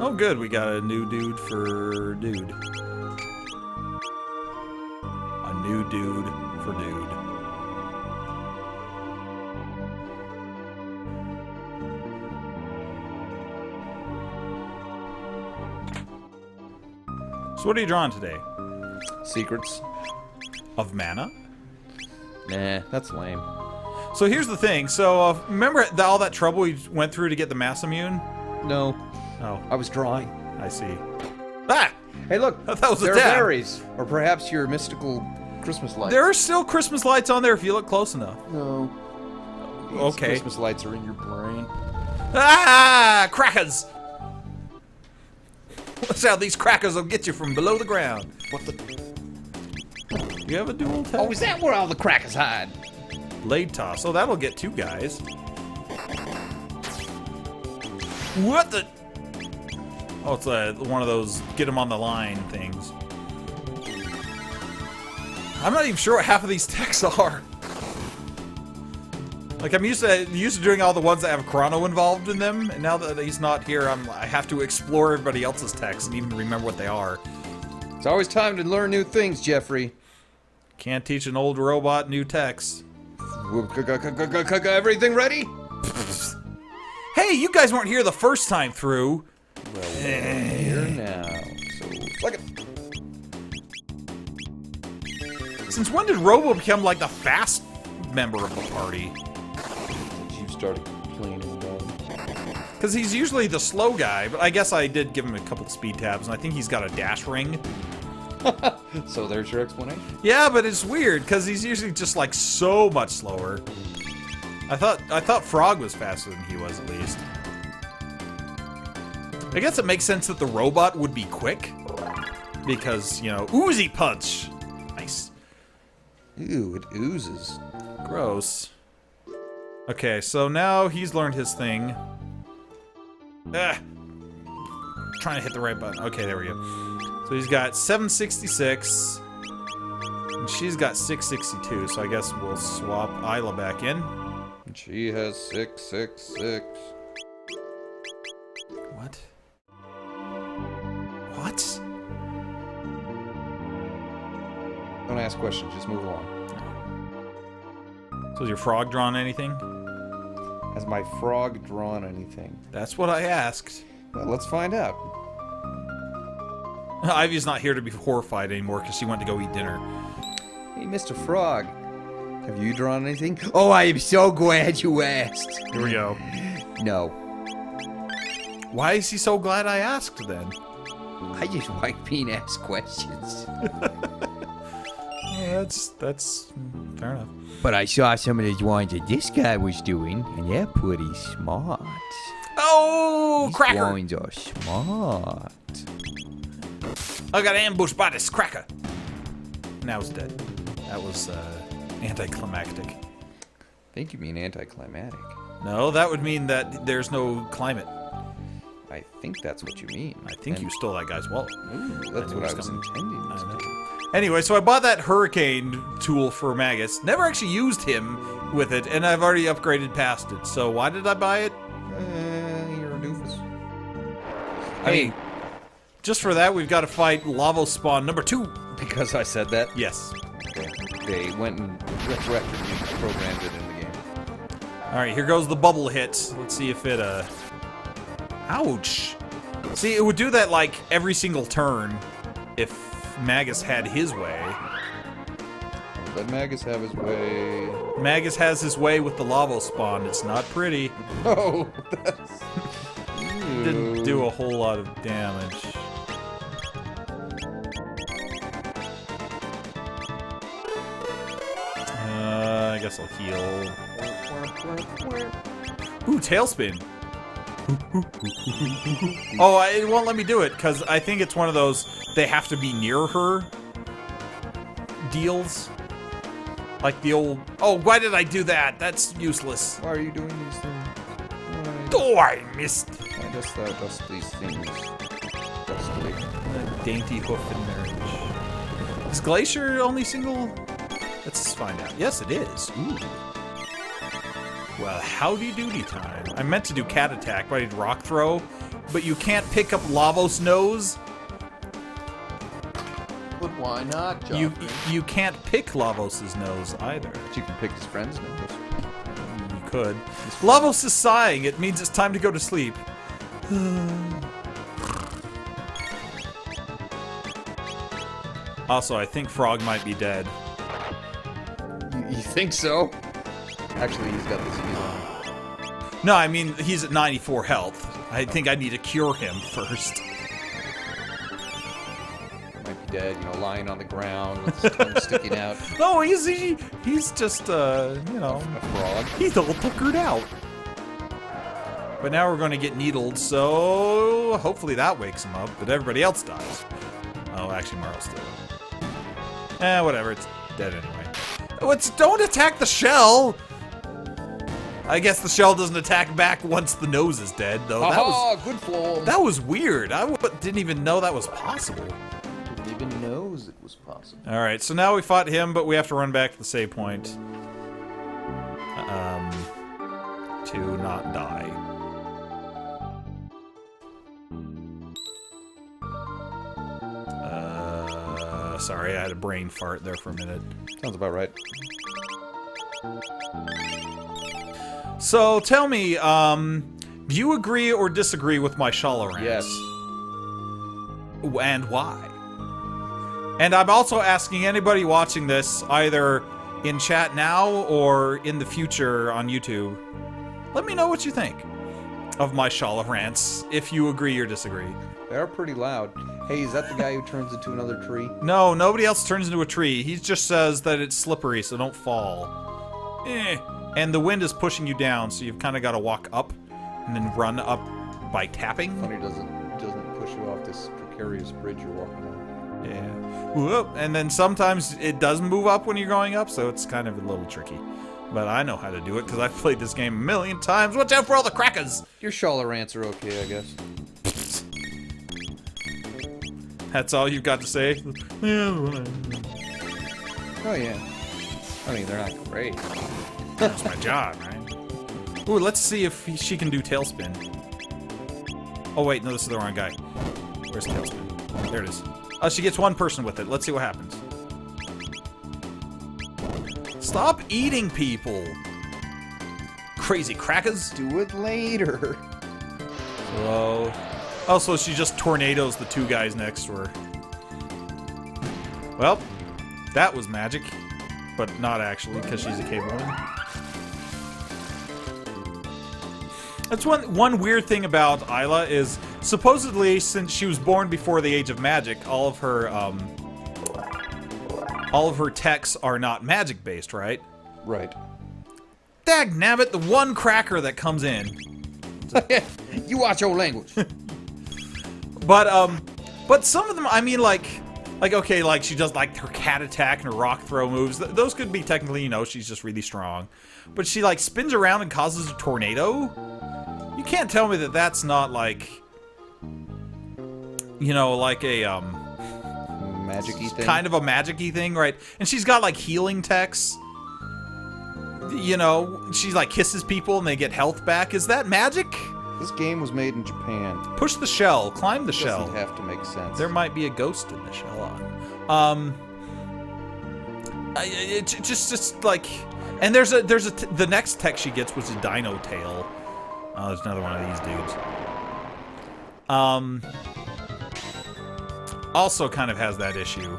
Oh, good. We got a new dude for dude. A new dude for dude. So what are you drawing today? Secrets. Of mana? Nah, that's lame. So here's the thing. So remember all that trouble we went through to get the mass immune? No. Oh, I was drawing. I see. Ah! Hey, look. I thought that was a there are dab. berries. Or perhaps your mystical Christmas lights. There are still Christmas lights on there if you look close enough. No. These Okay. Christmas lights are in your brain. Ah! Crackers! Watch out, these crackers will get you from below the ground. What the? You have a dual tap? Oh, is that where all the crackers hide? Blade toss. Oh, that'll get 2 guys. What the? Oh, it's one of those get them on the line things. I'm not even sure what half of these techs are. Like, I'm used to doing all the ones that have Chrono involved in them, and now that he's not here, I have to explore everybody else's techs and even remember what they are. It's always time to learn new things, Jeffrey. Can't teach an old robot new techs. Everything ready? Hey, you guys weren't here the first time through. Well, we're here now. So, flick it. Since when did Robo become like the fast member of the party? Since you started complaining about it. Because he's usually the slow guy, but I guess I did give him a couple speed tabs, and I think he's got a dash ring. So there's your explanation? Yeah, but it's weird, because he's usually just like so much slower. I thought Frog was faster than he was, at least. I guess it makes sense that the robot would be quick. Because, you know, oozy punch. Nice. Ew, it oozes. Gross. Okay, so now he's learned his thing. Ah. Trying to hit the right button. Okay, there we go. So he's got 766. And she's got 662, so I guess we'll swap Isla back in. She has 666. What? What? Don't ask questions, just move along. So has your frog drawn anything? Has my frog drawn anything? That's what I asked. Well, let's find out. Ivy's not here to be horrified anymore because she went to go eat dinner. Hey, Mr. Frog. Have you drawn anything? Oh, I am so glad you asked. Here we go. No. Why is he so glad I asked then? I just like being asked questions. Yeah, that's fair enough. But I saw some of the drawings that this guy was doing, and they're pretty smart. Oh, These cracker! drawings are smart. I got ambushed by this cracker. Now he's dead. That was anticlimactic. I think you mean anticlimactic. No, that would mean that there's no climate. I think that's what you mean. I think you stole that guy's wallet. Ooh, that's what I was intending. I know. Anyway, so I bought that hurricane tool for Magus. Never actually used him with it, and I've already upgraded past it. So why did I buy it? You're a doofus. I mean, just for that, we've got to fight Lavo Spawn number 2. Because I said that? Yes. Okay. They went and retroactively programmed it in the game. Alright, here goes the bubble hit. Let's see if it, Ouch! See, it would do that, like, every single turn if Magus had his way. Let Magus have his way. Magus has his way with the Lavo Spawn. It's not pretty. Oh, that's... Didn't do a whole lot of damage. I guess I'll heal. Ooh, tailspin. Oh, it won't let me do it because I think it's one of those they have to be near her deals. Like the old. Oh, why did I do that? That's useless. Why are you doing these things? Oh, I missed. I guess thou dost these things justly. Dainty hoof and marriage. Is Glacier only single? Let's find out. Yes, it is. Ooh. Well, howdy doody time. I meant to do cat attack, but I did rock throw. But you can't pick up Lavos' nose. But why not, Joffrey? You can't pick Lavos' nose either. But you can pick his friend's nose. You could. Lavos is sighing. It means it's time to go to sleep. Also, I think Frog might be dead. You think so? Actually, he's got this healing. No, I mean, he's at 94 health. I think I need to cure him first. Might be dead, you know, lying on the ground with his tongue sticking out. No, he's just, you know... A frog. He's all tuckered out. But now we're going to get needled, so hopefully that wakes him up, but everybody else dies. Oh, actually, Marl's still. Whatever, it's dead anyway. Don't attack the shell! I guess the shell doesn't attack back once the nose is dead, though. Good form. That was weird. I didn't even know that was possible. Didn't even know it was possible. Alright, so now we fought him, but we have to run back to the save point. To not die. Sorry, I had a brain fart there for a minute. Sounds about right. So, tell me, do you agree or disagree with my Shala rant? Yes. And why? And I'm also asking anybody watching this, either in chat now or in the future on YouTube, let me know what you think of my Shala rants, if you agree or disagree. They're pretty loud. Hey, is that the guy who turns into another tree? No, nobody else turns into a tree. He just says that it's slippery, so don't fall. And the wind is pushing you down, so you've kind of got to walk up and then run up by tapping. Funny doesn't push you off this precarious bridge you're walking on. Yeah. Whoop. And then sometimes it does move up when you're going up, so it's kind of a little tricky. But I know how to do it because I've played this game a million times. Watch out for all the crackers! Your Shala rants are okay, I guess. That's all you've got to say? Oh, yeah. I mean, they're not great. That's my job, right? Ooh, let's see if she can do Tailspin. Oh, wait, no, this is the wrong guy. Where's Tailspin? There it is. Oh, she gets one person with it. Let's see what happens. Stop eating people! Crazy crackers! Do it later. Slow. Oh, so she just tornadoes the two guys next to her. Well, that was magic. But not actually, because she's a cave woman. That's one weird thing about Isla is, supposedly, since she was born before the age of magic, all of her techs are not magic-based, right? Right. Dagnabbit, the one cracker that comes in. You watch your language. But some of them, I mean, like okay, like she does like her cat attack and her rock throw moves. Those could be technically, you know, she's just really strong. But she like spins around and causes a tornado. You can't tell me that that's not like, you know, like a magic-y thing. Kind of a magic-y thing, right? And she's got like healing techs. You know, she like kisses people and they get health back. Is that magic? This game was made in Japan. Push the shell, climb the shell. Doesn't have to make sense. There might be a ghost in the shell. It's just like, and there's the next tech she gets was a dino tail. Oh, there's another one of these dudes. Also kind of has that issue.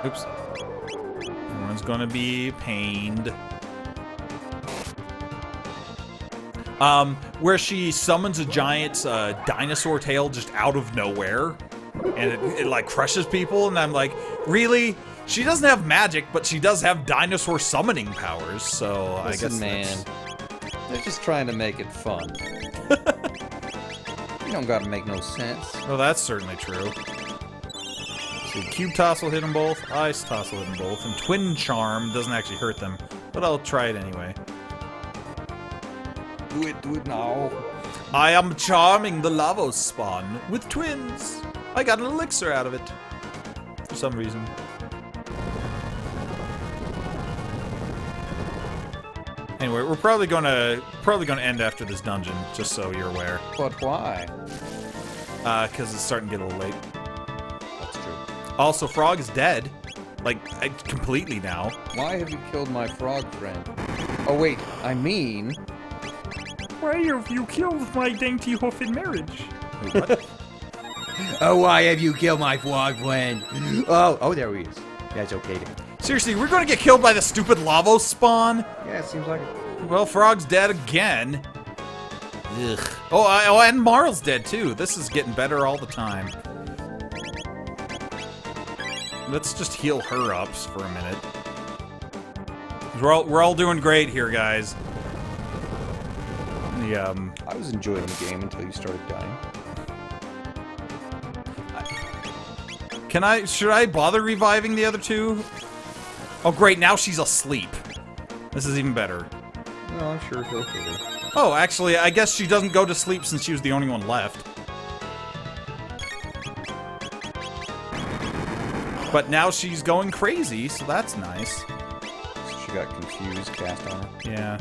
Oops. Everyone's gonna be pained. Where she summons a giant dinosaur tail just out of nowhere, and it like crushes people, and I'm like, really? She doesn't have magic, but she does have dinosaur summoning powers, so Listen, I guess man, they're just trying to make it fun. You don't gotta make no sense. Well, that's certainly true. See, Cube Toss will hit them both, Ice Toss will hit them both, and Twin Charm doesn't actually hurt them, but I'll try it anyway. Do it now. I am charming the Lavos spawn with twins. I got an elixir out of it. For some reason. Anyway, we're probably gonna end after this dungeon, just so you're aware. But why? Because it's starting to get a little late. That's true. Also, Frog is dead. Like, completely now. Why have you killed my frog friend? Oh, wait, I mean... Why have you killed my dainty hoof in marriage? Wait, what? Oh, why have you killed my frog friend? Oh, there he is. Yeah, it's okay then. Seriously, we're gonna get killed by the stupid lava spawn? Yeah, it seems like it. Well, Frog's dead again. Ugh. Oh, and Marl's dead too. This is getting better all the time. Let's just heal her up for a minute. We're all doing great here, guys. I was enjoying the game until you started dying. Should I bother reviving the other two? Oh, great, now she's asleep. This is even better. No, I'm sure he'll kill her. Oh, actually, I guess she doesn't go to sleep since she was the only one left. But now she's going crazy, so that's nice. She got confused, cast on her. Yeah.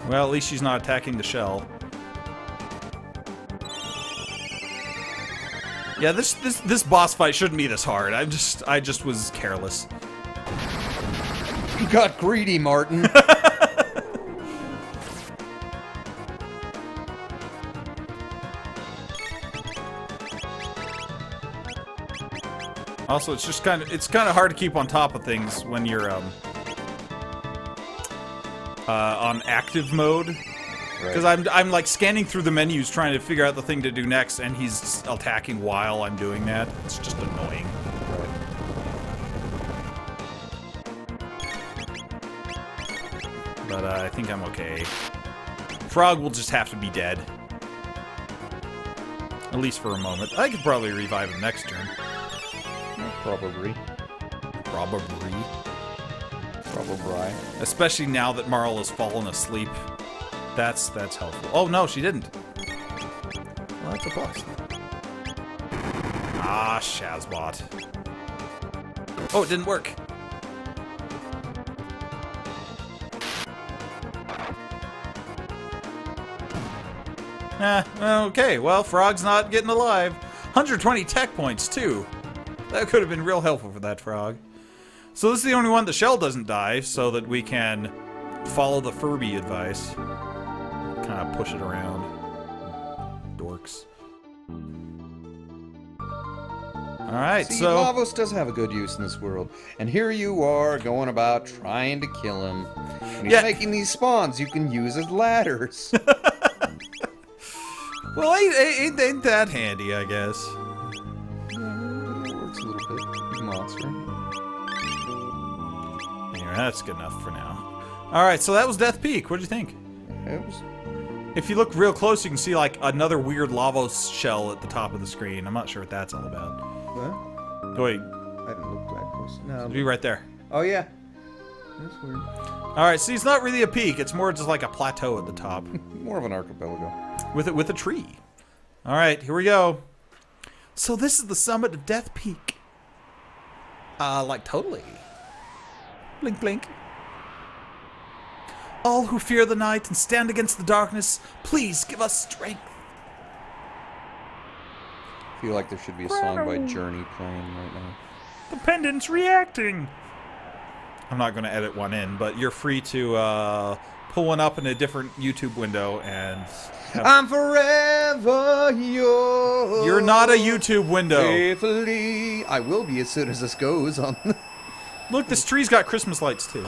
Well, at least she's not attacking the shell. Yeah, this boss fight shouldn't be this hard. I just was careless. You got greedy, Martin. Also, it's kind of hard to keep on top of things when you're on active mode. Because I'm like scanning through the menus trying to figure out the thing to do next, and he's attacking while I'm doing that. It's just annoying. But I think I'm okay. Frog will just have to be dead. At least for a moment. I could probably revive him next turn. Probably. Probably. Probably. Especially now that Marl has fallen asleep. That's helpful. Oh, no, she didn't. Well, that's a plus. Ah, Shazbot. Oh, it didn't work. Okay, well, Frog's not getting alive. 120 tech points, too. That could have been real helpful for that frog. So this is the only one the shell doesn't die, so that we can follow the Furby advice. Kind of push it around. Dorks. Alright, See, so... Lavos does have a good use in this world. And here you are, going about trying to kill him. And he's making these spawns you can use as ladders. Well, ain't that handy, I guess. It works a little bit. He's a monster. Anyway, that's good enough for now. Alright, so that was Death Peak. What'd you think? It was... If you look real close, you can see, like, another weird Lavos shell at the top of the screen. I'm not sure what that's all about. What? Oh, wait. I didn't look that close. No. It'll be right there. Oh, yeah. That's weird. Alright, see, it's not really a peak. It's more just like a plateau at the top. More of an archipelago. With a tree. Alright, here we go. So this is the summit of Death Peak. Like totally. Blink, blink. All who fear the night and stand against the darkness, please give us strength. I feel like there should be a song by Journey playing right now. The pendant's reacting. I'm not going to edit one in, but you're free to pull one up in a different YouTube window and... I'm forever yours. You're not a YouTube window. Faithfully. I will be as soon as this goes on. Look, this tree's got Christmas lights too.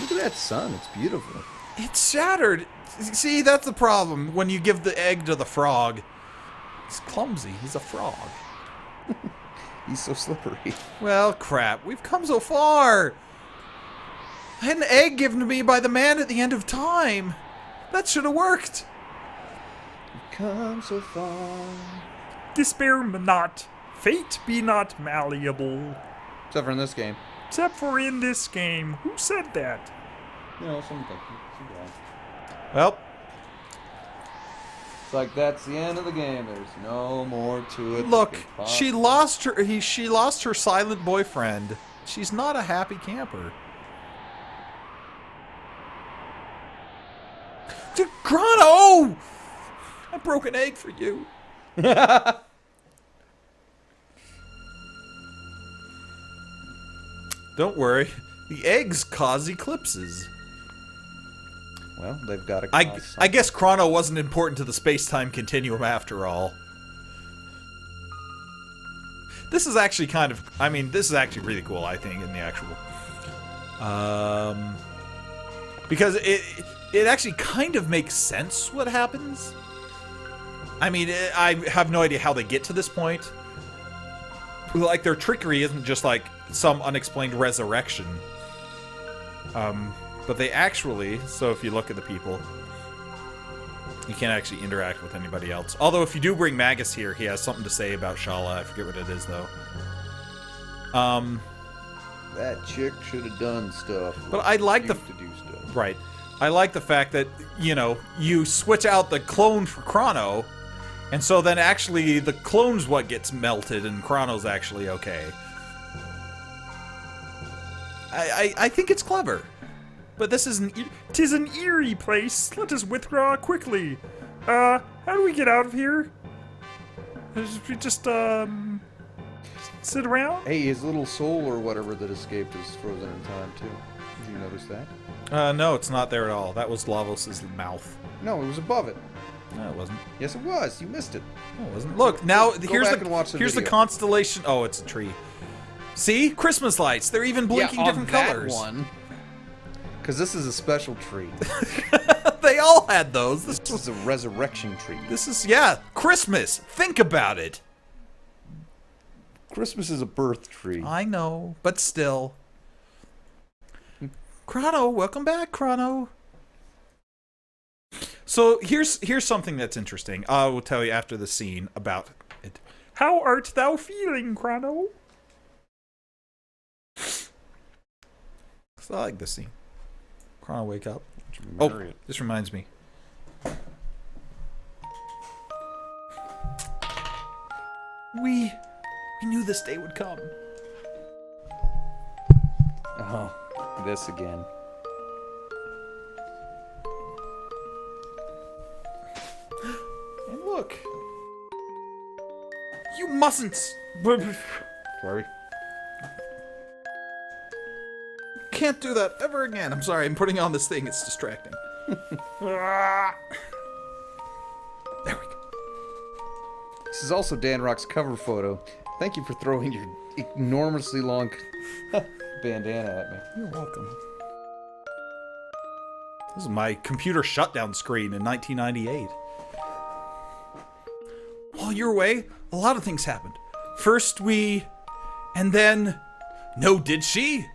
Look at that sun. It's beautiful. It's shattered. See, that's the problem when you give the egg to the frog. He's clumsy. He's a frog. He's so slippery. Well, crap. We've come so far. I had an egg given to me by the man at the end of time. That should have worked. We've come so far. Despair not. Fate be not malleable. Except for in this game. Except for in this game. Who said that? You know, something. Well, it's like that's the end of the game. There's no more to it. look, she lost her silent boyfriend. She's not a happy camper. Dude, Chrono! I broke an egg for you. Don't worry. The eggs cause eclipses. Well, they've got to. I guess Chrono wasn't important to the space-time continuum after all. This is actually kind of... I mean, this is actually really cool, I think, in the actual... because it actually kind of makes sense what happens. I mean, I have no idea how they get to this point. Like, their trickery isn't just like some unexplained resurrection. But they actually, so if you look at the people, you can't actually interact with anybody else. Although if you do bring Magus here, he has something to say about Shala. I forget what it is, though. That chick should have done stuff. But I like the... to do stuff. Right. I like the fact that, you know, you switch out the clone for Chrono, and so then actually the clone's what gets melted, and Chrono's actually okay. I think it's clever. But this isn't... "'Tis an eerie place. Let us withdraw quickly. How do we get out of here? We just sit around?" Hey, his little soul or whatever that escaped is frozen in time too. Did you notice that? No, it's not there at all. That was Lavos' mouth. No, it was above it. No, it wasn't. Yes, it was. You missed it. No, it wasn't. Look, now here's back and watch the here's the video. constellation. Oh, it's a tree. See? Christmas lights. They're even blinking different colors. One. Because this is a special tree. They all had those. This was a resurrection tree. This is, yeah, Christmas. Think about it. Christmas is a birth tree. I know, but still. Chrono, welcome back, Chrono. So here's something that's interesting. I will tell you after the scene about it. "How art thou feeling, Chrono?" I like this scene. Chrono, wake up. Oh, this reminds me. We knew this day would come. Oh, this again. And look. You mustn't. Sorry. Can't do that ever again. I'm sorry, I'm putting on this thing. It's distracting. There we go. This is also Dan Rock's cover photo. Thank you for throwing your enormously long bandana at me. You're welcome. This is my computer shutdown screen in 1998. While you were away, a lot of things happened. First and then... No, did she?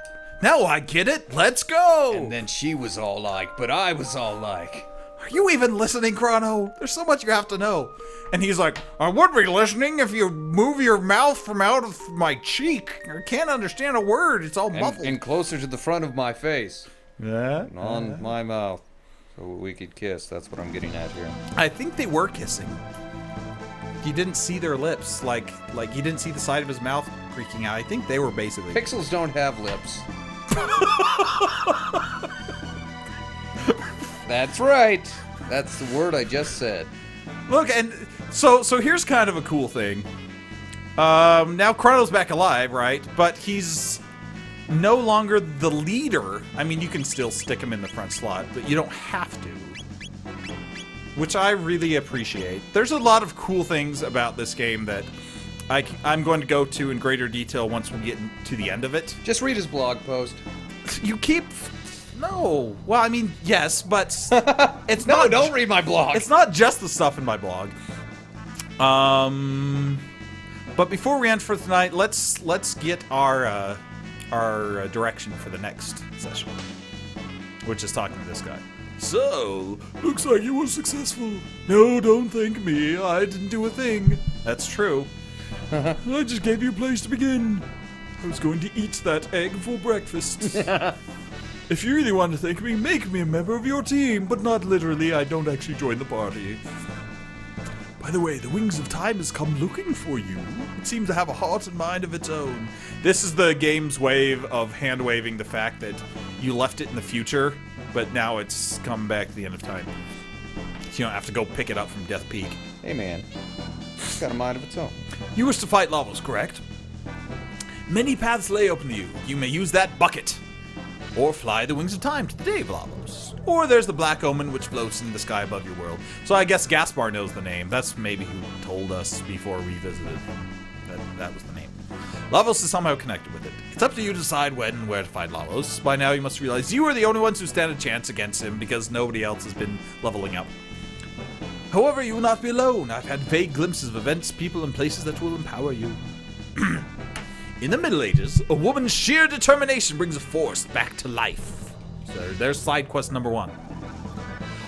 Now I get it. Let's go. And then she was all like, but I was all like... Are you even listening, Chrono? There's so much you have to know. And he's like, I would be listening if you move your mouth from out of my cheek. I can't understand a word. It's all muffled. And closer to the front of my face. Yeah. And on my mouth. So we could kiss. That's what I'm getting at here. I think they were kissing. You didn't see their lips. Like you didn't see the side of his mouth creaking out. I think they were basically... Pixels don't have lips. That's right. That's the word I just said. Look, and so here's kind of a cool thing. Now Chrono's back alive, right? But he's no longer the leader. I mean, you can still stick him in the front slot, but you don't have to. Which I really appreciate. There's a lot of cool things about this game that I'm going to go to in greater detail once we get to the end of it. Just read his blog post. You keep... No. Well, I mean, yes, but it's No, not... don't read my blog. It's not just the stuff in my blog. But before we end for tonight, let's get our direction for the next session, which is talking to this guy. So, looks like you were successful. No, don't thank me. I didn't do a thing. That's true. I just gave you a place to begin. I was going to eat that egg for breakfast. If you really want to thank me, make me a member of your team, but not literally. I don't actually join the party. By the way, the Wings of Time has come looking for you. It seems to have a heart and mind of its own. This is the game's way of hand-waving the fact that you left it in the future, but now it's come back to the end of time. you don't have to go pick it up from Death Peak. Hey, man. It's got a mind of its own. You wish to fight Lavos, correct? Many paths lay open to you. You may use that bucket. Or fly the wings of time to the day of Lavos. Or there's the Black Omen, which floats in the sky above your world. So I guess Gaspar knows the name. That's maybe who told us before we visited. That was the name. Lavos is somehow connected with it. It's up to you to decide when and where to fight Lavos. By now you must realize you are the only ones who stand a chance against him because nobody else has been leveling up. However, you will not be alone. I've had vague glimpses of events, people, and places that will empower you. In the Middle Ages, a woman's sheer determination brings a force back to life. So there's side quest number 1.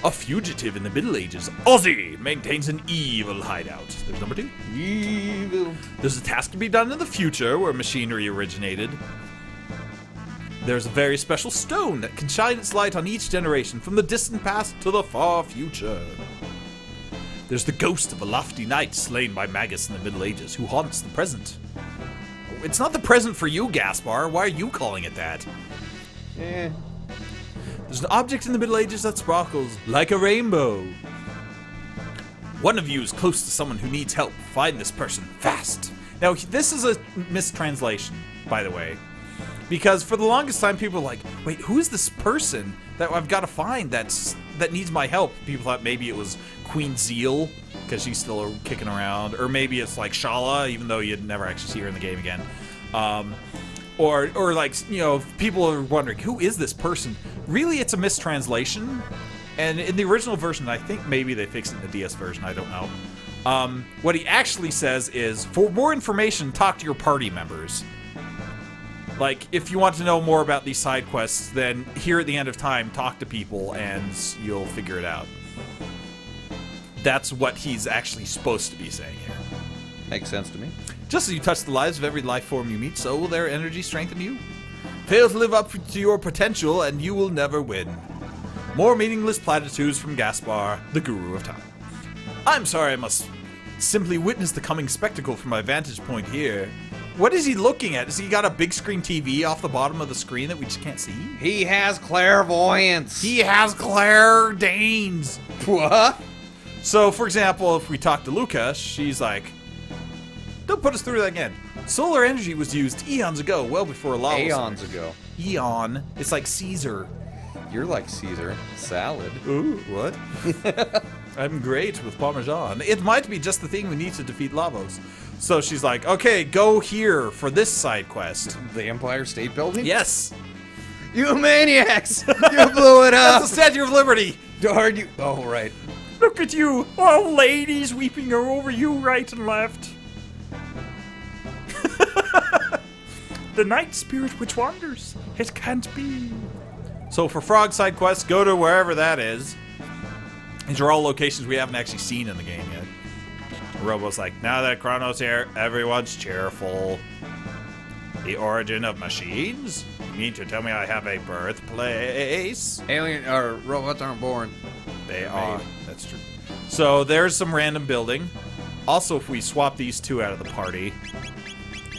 A fugitive in the Middle Ages, Ozzy, maintains an evil hideout. There's number 2. Evil. There's a task to be done in the future where machinery originated. There's a very special stone that can shine its light on each generation from the distant past to the far future. There's the ghost of a lofty knight slain by Magus in the Middle Ages who haunts the present. It's not the present for you, Gaspar. Why are you calling it that? Eh. There's an object in the Middle Ages that sparkles like a rainbow. One of you is close to someone who needs help. Find this person fast. Now, this is a mistranslation, by the way. Because for the longest time, people were like, wait, who is this person that I've got to find that needs my help? People thought maybe it was Queen Zeal, because she's still kicking around. Or maybe it's like Shala, even though you'd never actually see her in the game again. Or like, you know, people are wondering, who is this person? Really, it's a mistranslation. And in the original version, I think maybe they fixed it in the DS version, I don't know. What he actually says is, for more information, talk to your party members. Like, if you want to know more about these side quests, then here at the end of time, talk to people and you'll figure it out. That's what he's actually supposed to be saying here. Makes sense to me. Just as you touch the lives of every life form you meet, so will their energy strengthen you. Fail to live up to your potential and you will never win. More meaningless platitudes from Gaspar, the Guru of Time. I'm sorry I must simply witness the coming spectacle from my vantage point here. What is he looking at? Has he got a big screen TV off the bottom of the screen that we just can't see? He has clairvoyance. He has Claire Danes. What? So, for example, if we talk to Luca, she's like, don't put us through that again. Solar energy was used eons ago, well before lava. Aeons ago. Eon. It's like Caesar. You're like Caesar. Salad. Ooh, what? I'm great with Parmesan. It might be just the thing we need to defeat Lavos. So she's like, okay, go here for this side quest. The Empire State Building? Yes. You maniacs! You blew it up! That's the Statue of Liberty. Darn you. Oh, right. Look at you, all ladies weeping over you right and left. The night spirit which wanders, it can't be. So for Frog side quests, go to wherever that is. These are all locations we haven't actually seen in the game yet. Robo's like, now that Chrono's here, everyone's cheerful. The origin of machines? You mean to tell me I have a birthplace? Alien or robots aren't born. They are. That's true. So there's some random building. Also, if we swap these two out of the party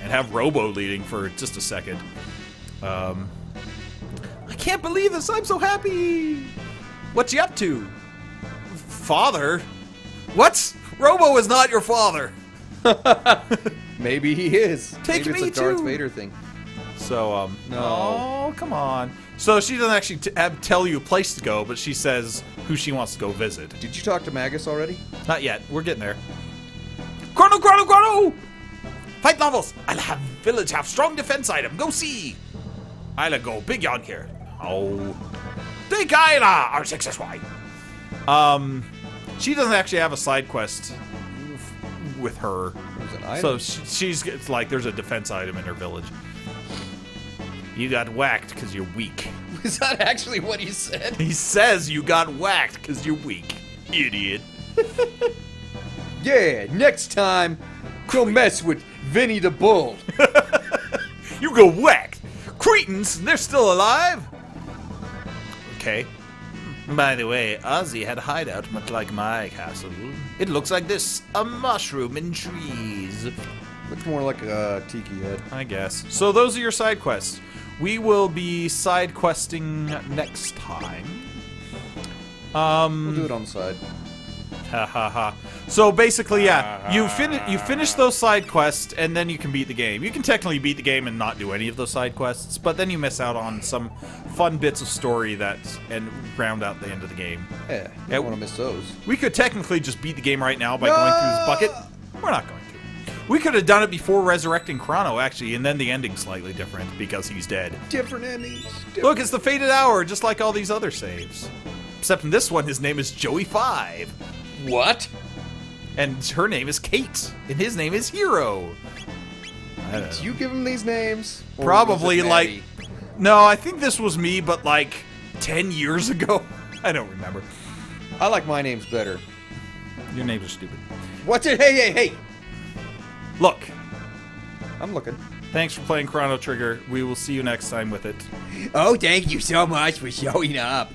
and have Robo leading for just a second. I can't believe this. I'm so happy. What you up to? Father? What? Robo is not your father. Maybe he is. Take Maybe me it's a Darth too. Vader thing. So, No. Oh, come on. So she doesn't actually tell you a place to go, but she says who she wants to go visit. Did you talk to Magus already? Not yet. We're getting there. Chrono, Chrono, Chrono! Fight Lavos! I'll have village have strong defense item. Go see! I'll go big on here. Oh. Take Isla! R6SY! She doesn't actually have a side quest with her. There's an item. So she's it's like there's a defense item in her village. You got whacked because you're weak. Is that actually what he said? He says you got whacked because you're weak. Idiot. Yeah, next time, don't mess with Vinny the Bull. You go whacked. Cretans, they're still alive. Okay. By the way, Ozzy had a hideout much like my castle. It looks like this, a mushroom in trees. Looks more like a tiki head. I guess. So those are your side quests. We will be side questing next time. We'll do it on the side. Ha ha ha. So basically, yeah, you finish those side quests, and then you can beat the game. You can technically beat the game and not do any of those side quests, but then you miss out on some fun bits of story and round out the end of the game. Yeah, I don't want to miss those. We could technically just beat the game right now by going through this bucket. We're not going to. We could have done it before resurrecting Chrono, actually, and then the ending's slightly different because he's dead. Different endings. Look, it's the Fated Hour, just like all these other saves. Except in this one, his name is Joey5. What? And her name is Kate, and his name is Hero. Did you give him these names? Or Probably, was it like... Maddie? No, I think this was me, but like 10 years ago. I don't remember. I like my names better. Your names are stupid. What's it? Hey! Look, I'm looking. thanks for playing Chrono Trigger. We will see you next time with it. Oh, thank you so much for showing up.